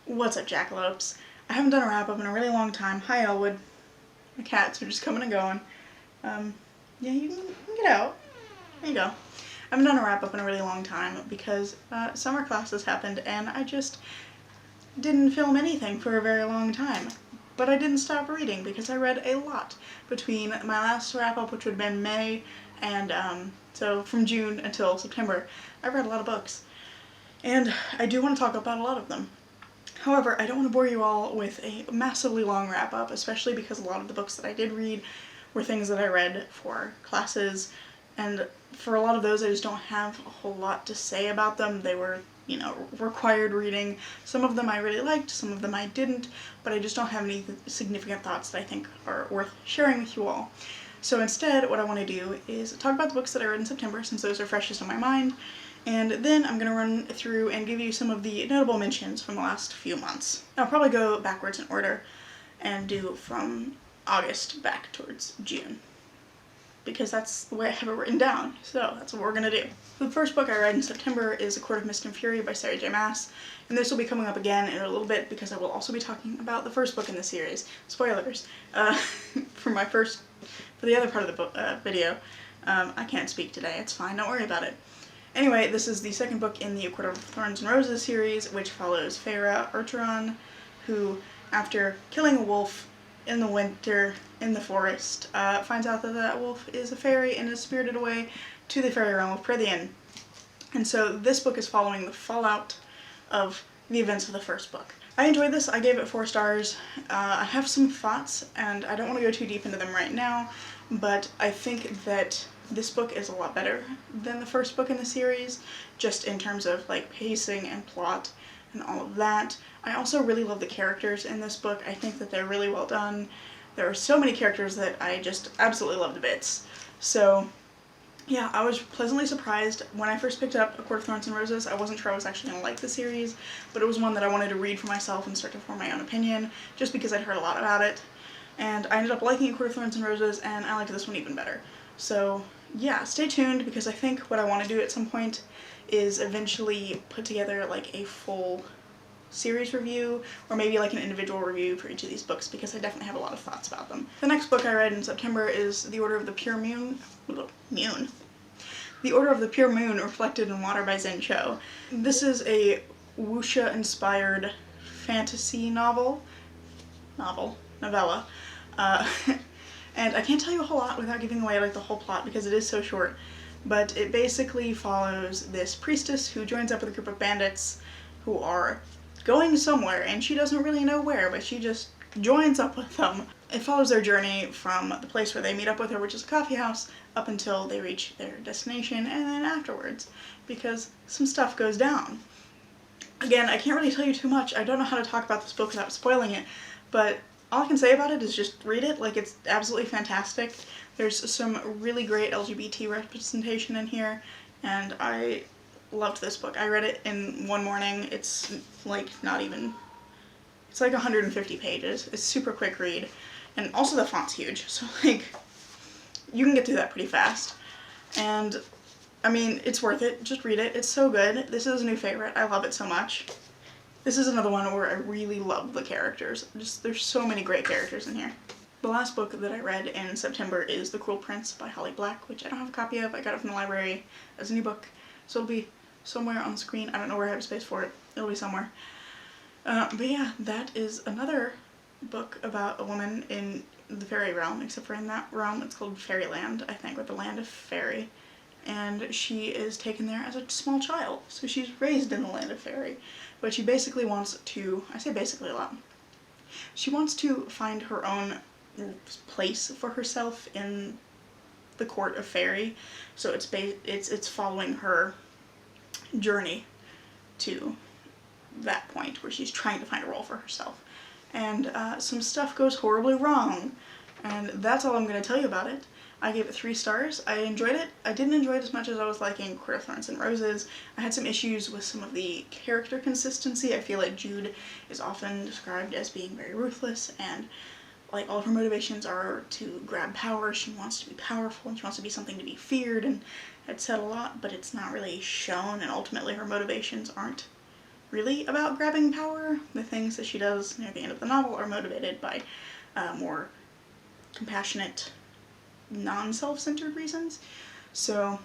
What's up, jackalopes? I haven't done a wrap-up in a really long time. Hi, Elwood. My cats are just coming and going. Yeah, you can get out. There you go. I haven't done a wrap-up in a really long time because summer classes happened and I just didn't film anything for a very long time. But I didn't stop reading because I read a lot between my last wrap-up, which would have been May, and so from June until September, I read a lot of books. And I do want to talk about a lot of them. However, I don't want to bore you all with a massively long wrap-up, especially because a lot of the books that I did read were things that I read for classes, and for a lot of those I just don't have a whole lot to say about them. They were, required reading. Some of them I really liked, some of them I didn't, but I just don't have any significant thoughts that I think are worth sharing with you all. So instead, what I want to do is talk about the books that I read in September, since those are freshest on my mind, and then I'm going to run through and give you some of the notable mentions from the last few months. I'll probably go backwards in order and do from August back towards June, because that's the way I have it written down, so that's what we're going to do. The first book I read in September is A Court of Mist and Fury by Sarah J. Maas, and this will be coming up again in a little bit because I will also be talking about the first book in the series. Spoilers. For the other part of the book, video. I can't speak today, it's fine, don't worry about it. Anyway, this is the second book in the A Court of Thorns and Roses series, which follows Feyre Archeron, who, after killing a wolf in the winter in the forest, finds out that that wolf is a fairy and is spirited away to the fairy realm of Prythian. And so this book is following the fallout of the events of the first book. I enjoyed this. I gave it 4 stars. I have some thoughts, and I don't want to go too deep into them right now, but I think that this book is a lot better than the first book in the series, just in terms of like pacing and plot and all of that. I also really love the characters in this book. I think that they're really well done. There are so many characters that I just absolutely love to bits. So yeah, I was pleasantly surprised. When I first picked up A Court of Thorns and Roses, I wasn't sure I was actually going to like the series, but it was one that I wanted to read for myself and start to form my own opinion, just because I'd heard a lot about it. And I ended up liking A Court of Thorns and Roses, and I liked this one even better. So yeah, stay tuned, because I think what I want to do at some point is eventually put together like a full series review, or maybe like an individual review for each of these books, because I definitely have a lot of thoughts about them. The next book I read in September is The Order of the Pure Moon. The Order of the Pure Moon Reflected in Water by Zen Cho. This is a wuxia-inspired fantasy novella. And I can't tell you a whole lot without giving away like the whole plot because it is so short, but it basically follows this priestess who joins up with a group of bandits who are going somewhere, and she doesn't really know where, but she just joins up with them. It follows their journey from the place where they meet up with her, which is a coffee house, up until they reach their destination, and then afterwards, because some stuff goes down. Again, I can't really tell you too much. I don't know how to talk about this book without spoiling it, but all I can say about it is just read it. Like, it's absolutely fantastic. There's some really great LGBT representation in here, and I loved this book. I read it in one morning. It's like it's like 150 pages. It's super quick read, and also the font's huge, so like you can get through that pretty fast. And I mean, it's worth it. Just read it. It's so good. This is a new favorite. I love it so much. This is another one where I really love the characters. There's so many great characters in here. The last book that I read in September is The Cruel Prince by Holly Black, which I don't have a copy of. I got it from the library as a new book, so it'll be somewhere on the screen. I don't know where I have space for it. It'll be somewhere. But yeah, that is another book about a woman in the fairy realm, except for in that realm it's called Fairyland, I think, or the Land of Fairy. And she is taken there as a small child, so she's raised in the Land of Fairy. But she basically wants to, I say basically a lot, she wants to find her own place for herself in the court of fairy. So it's following her journey to that point where she's trying to find a role for herself. And some stuff goes horribly wrong, and that's all I'm going to tell you about it. I gave it 3 stars. I enjoyed it. I didn't enjoy it as much as I was liking Court of Thorns and Roses. I had some issues with some of the character consistency. I feel like Jude is often described as being very ruthless, and like all of her motivations are to grab power. She wants to be powerful, and she wants to be something to be feared, and I'd said a lot, but it's not really shown, and ultimately her motivations aren't really about grabbing power. The things that she does near the end of the novel are motivated by more compassionate, non-self-centered reasons. So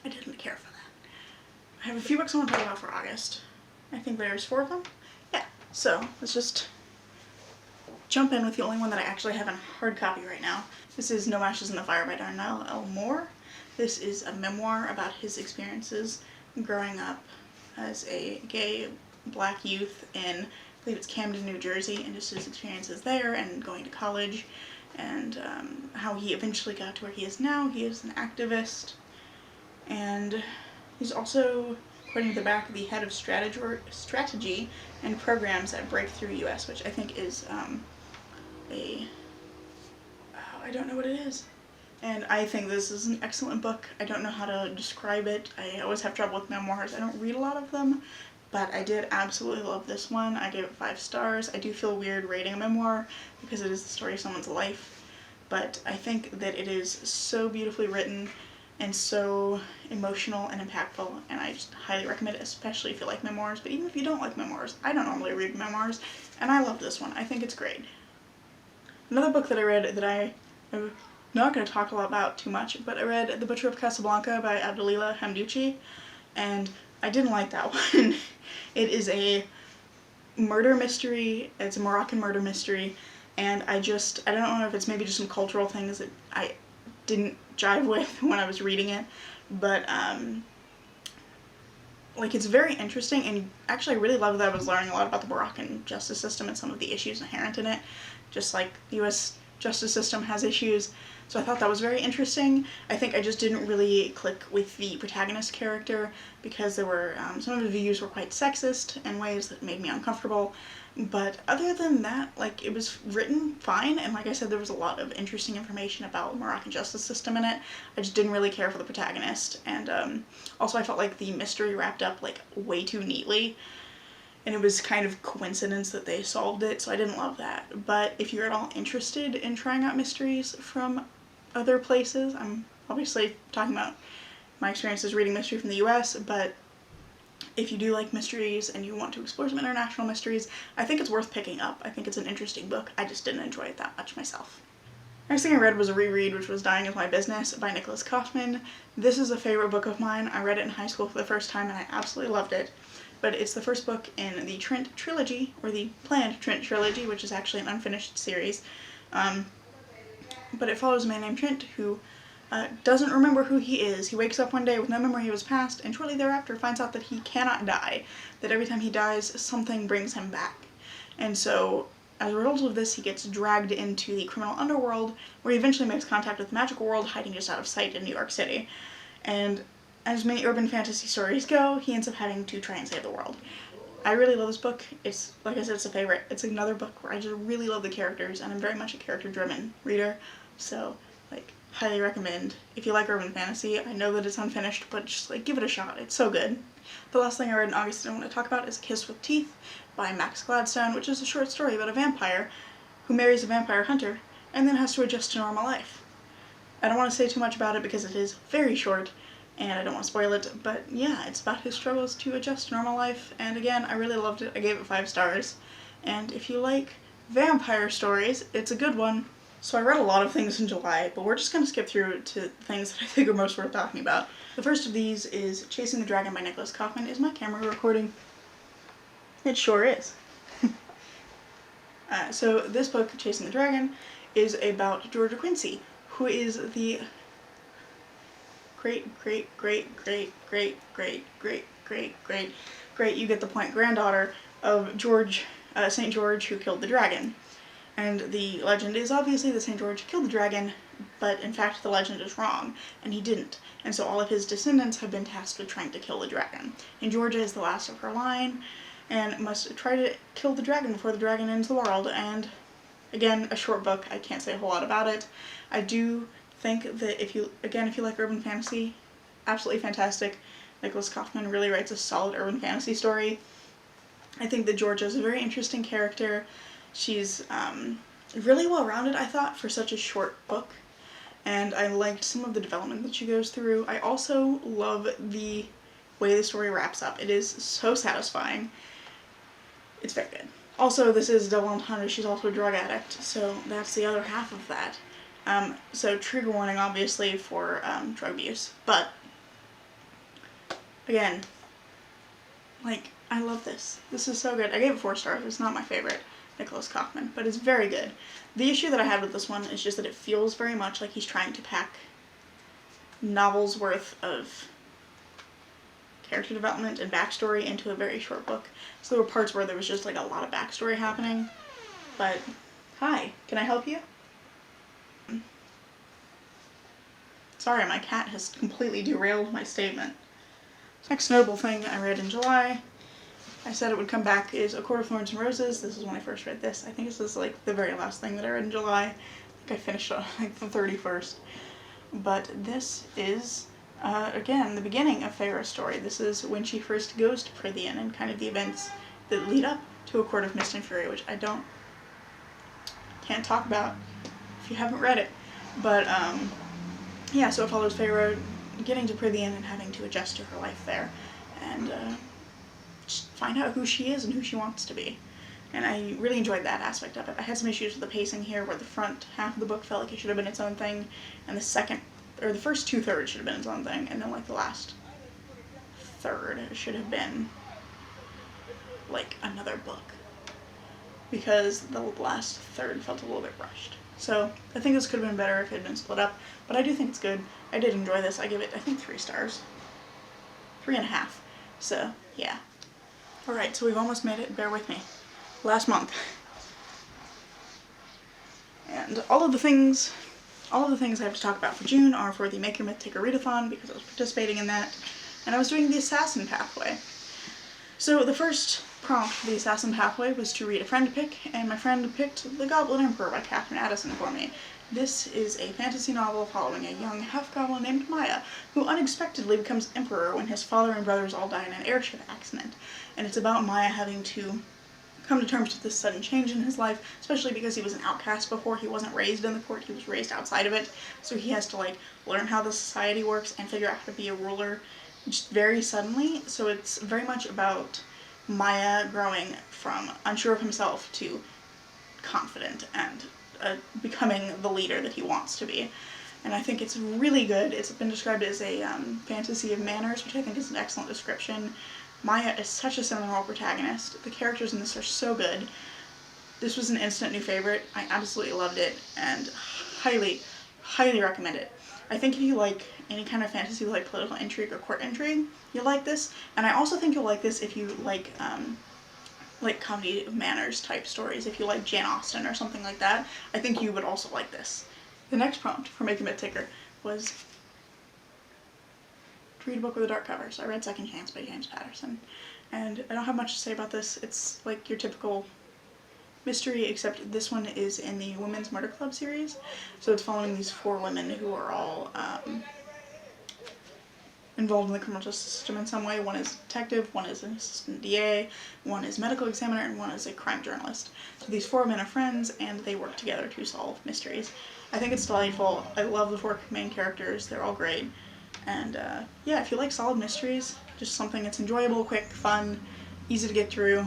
I didn't care for that. I have a few books I want to talk about for August. I think there's 4 of them. Yeah, so let's just jump in with the only one that I actually have in hard copy right now. This is No Ashes in the Fire by Darnell L. Moore. This is a memoir about his experiences growing up as a gay black youth in, I believe it's Camden, New Jersey, and just his experiences there and going to college, and how he eventually got to where he is now. He is an activist, and he's also, according to the back, the head of strategy and programs at Breakthrough US, which I think is I don't know what it is. And I think this is an excellent book. I don't know how to describe it. I always have trouble with memoirs. I don't read a lot of them, but I did absolutely love this one. I gave it 5 stars. I do feel weird rating a memoir because it is the story of someone's life, but I think that it is so beautifully written and so emotional and impactful, and I just highly recommend it, especially if you like memoirs. But even if you don't like memoirs, I don't normally read memoirs, and I love this one. I think it's great. Another book that I read that I'm not going to talk a lot about too much, but I read The Butcher of Casablanca by Abdelila Hamdouchi, and I didn't like that one. It is a murder mystery. It's a Moroccan murder mystery, and I don't know if it's maybe just some cultural things that I didn't jive with when I was reading it, but like, it's very interesting, and actually I really loved that I was learning a lot about the Moroccan justice system and some of the issues inherent in it, just like the US justice system has issues. So I thought that was very interesting. I think I just didn't really click with the protagonist character because there were some of the views were quite sexist in ways that made me uncomfortable. But other than that, like, it was written fine, and like I said, there was a lot of interesting information about the Moroccan justice system in it. I just didn't really care for the protagonist, and also I felt like the mystery wrapped up like way too neatly, and it was kind of coincidence that they solved it, so I didn't love that. But if you're at all interested in trying out mysteries from other places, I'm obviously talking about my experiences reading mystery from the US, but if you do like mysteries and you want to explore some international mysteries, I think it's worth picking up. I think it's an interesting book. I just didn't enjoy it that much myself. Next thing I read was a reread, which was Dying Is My Business by Nicholas Kaufman. This is a favorite book of mine. I read it in high school for the first time and I absolutely loved it. But it's the first book in the Trent trilogy, or the planned Trent trilogy, which is actually an unfinished series. But it follows a man named Trent who doesn't remember who he is. He wakes up one day with no memory of his past, and shortly thereafter finds out that he cannot die, that every time he dies, something brings him back. And so, as a result of this, he gets dragged into the criminal underworld, where he eventually makes contact with the magical world, hiding just out of sight in New York City. And as many urban fantasy stories go, he ends up having to try and save the world. I really love this book. It's, like I said, it's a favorite. It's another book where I just really love the characters, and I'm very much a character-driven reader, so, like, highly recommend. If you like urban fantasy, I know that it's unfinished, but just, like, give it a shot. It's so good. The last thing I read in August that I want to talk about is A Kiss with Teeth by Max Gladstone, which is a short story about a vampire who marries a vampire hunter and then has to adjust to normal life. I don't want to say too much about it because it is very short, and I don't want to spoil it, but yeah, it's about his struggles to adjust to normal life, and again, I really loved it. I gave it 5 stars, and if you like vampire stories, it's a good one. So I read a lot of things in July, but we're just going to skip through to things that I think are most worth talking about. The first of these is Chasing the Dragon by Nicholas Kaufman. Is my camera recording? It sure is. So this book, Chasing the Dragon, is about Georgia Quincy, who is the great, you get the point, granddaughter of St. George, who killed the dragon. And the legend is obviously that St. George killed the dragon, but in fact the legend is wrong, and he didn't. And so all of his descendants have been tasked with trying to kill the dragon. And Georgia is the last of her line, and must try to kill the dragon before the dragon ends the world. And again, a short book, I can't say a whole lot about it. I do think that if you like urban fantasy, absolutely fantastic. Nicholas Kaufman really writes a solid urban fantasy story. I think that Georgia is a very interesting character. She's really well-rounded, I thought, for such a short book, and I liked some of the development that she goes through. I also love the way the story wraps up. It is so satisfying. It's very good. Also, this is double entendre. She's also a drug addict, so that's the other half of that. So trigger warning, obviously, for drug abuse. But, again, like, I love this. This is so good. I gave it 4 stars. It's not my favorite Nicholas Kaufman, but it's very good. The issue that I had with this one is just that it feels very much like he's trying to pack novels worth of character development and backstory into a very short book. So there were parts where there was just like a lot of backstory happening. But, hi, can I help you? Sorry, my cat has completely derailed my statement. Next notable thing I read in July, I said it would come back, is A Court of Thorns and Roses. This is when I first read this. I think this is like the very last thing that I read in July. I think I finished on like the 31st. But this is, again, the beginning of Feyre's story. This is when she first goes to Prythian and kind of the events that lead up to A Court of Mist and Fury, which I can't talk about if you haven't read it. But, yeah, so it follows Feyre getting to Prythian and having to adjust to her life there, and just find out who she is and who she wants to be. And I really enjoyed that aspect of it. I had some issues with the pacing here, where the front half of the book felt like it should have been its own thing, and the first 2/3 should have been its own thing, and then like the last third should have been like another book, because the last third felt a little bit rushed. So I think this could have been better if it had been split up, but I do think it's good. I did enjoy this. I give it, I think, 3 stars. 3.5. So, yeah. Alright, so we've almost made it. Bear with me. Last month. And all of the things I have to talk about for June are for the Make Your Myth Take a Readathon, because I was participating in that, and I was doing the Assassin Pathway. So the first prompt for the Assassin Pathway was to read a friend pick, and my friend picked The Goblin Emperor by Catherine Addison for me. This is a fantasy novel following a young half-goblin named Maya, who unexpectedly becomes emperor when his father and brothers all die in an airship accident. And it's about Maya having to come to terms with this sudden change in his life, especially because he was an outcast before. He wasn't raised in the court, he was raised outside of it, so he has to like learn how the society works and figure out how to be a ruler just very suddenly. So it's very much about Maya growing from unsure of himself to confident and becoming the leader that he wants to be. And I think it's really good. It's been described as a fantasy of manners, which I think is an excellent description. Maya is such a seminal protagonist. The characters in this are so good. This was an instant new favorite. I absolutely loved it, and highly, highly recommend it. I think if you like any kind of fantasy with like political intrigue or court intrigue, you'll like this. And I also think you'll like this if you like comedy of manners type stories. If you like Jane Austen or something like that, I think you would also like this. The next prompt for Make a Myth Taker was to read a book with a dark cover. So I read Second Chance by James Patterson, and I don't have much to say about this. It's like your typical mystery, except this one is in the Women's Murder Club series. So it's following these 4 women who are all involved in the criminal justice system in some way. One is a detective, one is an assistant DA, one is a medical examiner, and one is a crime journalist. So these 4 men are friends, and they work together to solve mysteries. I think it's delightful. I love the 4 main characters. They're all great. And yeah, if you like solid mysteries, just something that's enjoyable, quick, fun, easy to get through,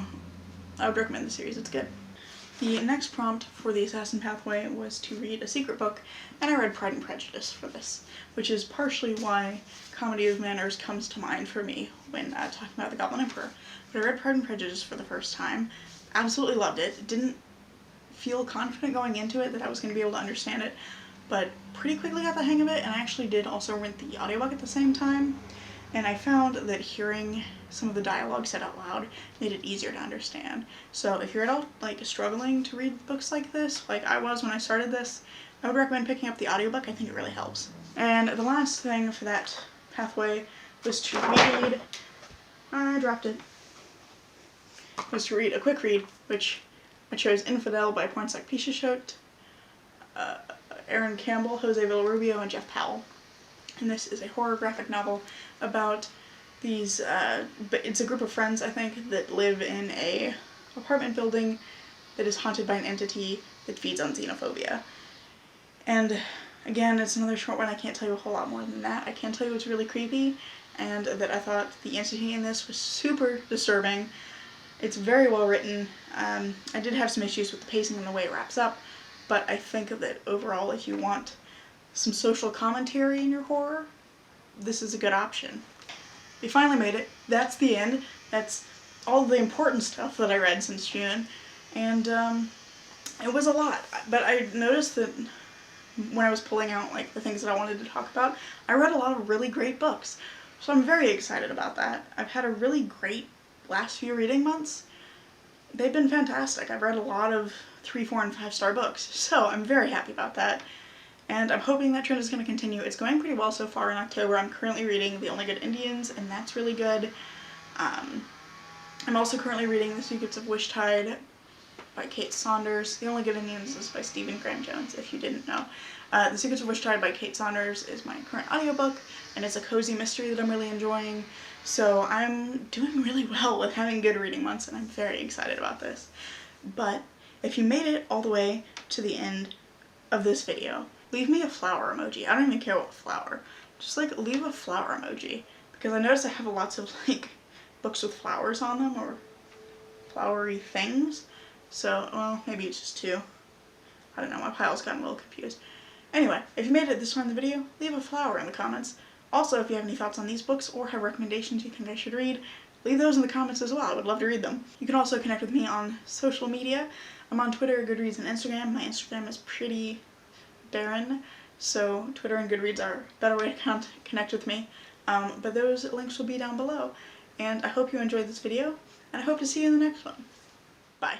I would recommend the series. It's good. The next prompt for the Assassin Pathway was to read a secret book, and I read Pride and Prejudice for this, which is partially why Comedy of Manners comes to mind for me when talking about the Goblin Emperor. But I read Pride and Prejudice for the first time, absolutely loved it, didn't feel confident going into it that I was going to be able to understand it, but pretty quickly got the hang of it, and I actually did also rent the audiobook at the same time, and I found that hearing some of the dialogue said out loud made it easier to understand. So if you're at all like struggling to read books like this, like I was when I started this, I would recommend picking up the audiobook. I think it really helps. And the last thing for that pathway was to read, I dropped it, was to read a quick read, which I chose Infidel by Pornsak Pishashot, Aaron Campbell, Jose Villarubio, and Jeff Powell. And this is a horror graphic novel about these, it's a group of friends, I think, that live in a apartment building that is haunted by an entity that feeds on xenophobia. And again, it's another short one. I can't tell you a whole lot more than that. I can tell you it's really creepy, and that I thought the entity in this was super disturbing. It's very well written. I did have some issues with the pacing and the way it wraps up, but I think that overall, if you want some social commentary in your horror, this is a good option. We finally made it. That's the end. That's all the important stuff that I read since June, and it was a lot. But I noticed that when I was pulling out like the things that I wanted to talk about, I read a lot of really great books. So I'm very excited about that. I've had a really great last few reading months. They've been fantastic. I've read a lot of 3, 4, and 5-star books, so I'm very happy about that. And I'm hoping that trend is going to continue. It's going pretty well so far in October. I'm currently reading The Only Good Indians, and that's really good. I'm also currently reading The Secrets of Wishtide by Kate Saunders. The Only Good Indians is by Stephen Graham Jones, if you didn't know. The Secrets of Wishtide by Kate Saunders is my current audiobook, and it's a cozy mystery that I'm really enjoying. So I'm doing really well with having good reading months, and I'm very excited about this. But if you made it all the way to the end of this video, leave me a flower emoji. I don't even care what flower. Just like leave a flower emoji, because I notice I have lots of like books with flowers on them or flowery things. So, well, maybe it's just 2. I don't know, my pile's gotten a little confused. Anyway, if you made it this far in the video, leave a flower in the comments. Also, if you have any thoughts on these books or have recommendations you think I should read, leave those in the comments as well. I would love to read them. You can also connect with me on social media. I'm on Twitter, Goodreads, and Instagram. My Instagram is pretty barren, so Twitter and Goodreads are a better way to connect with me. But those links will be down below. And I hope you enjoyed this video, and I hope to see you in the next one. Bye.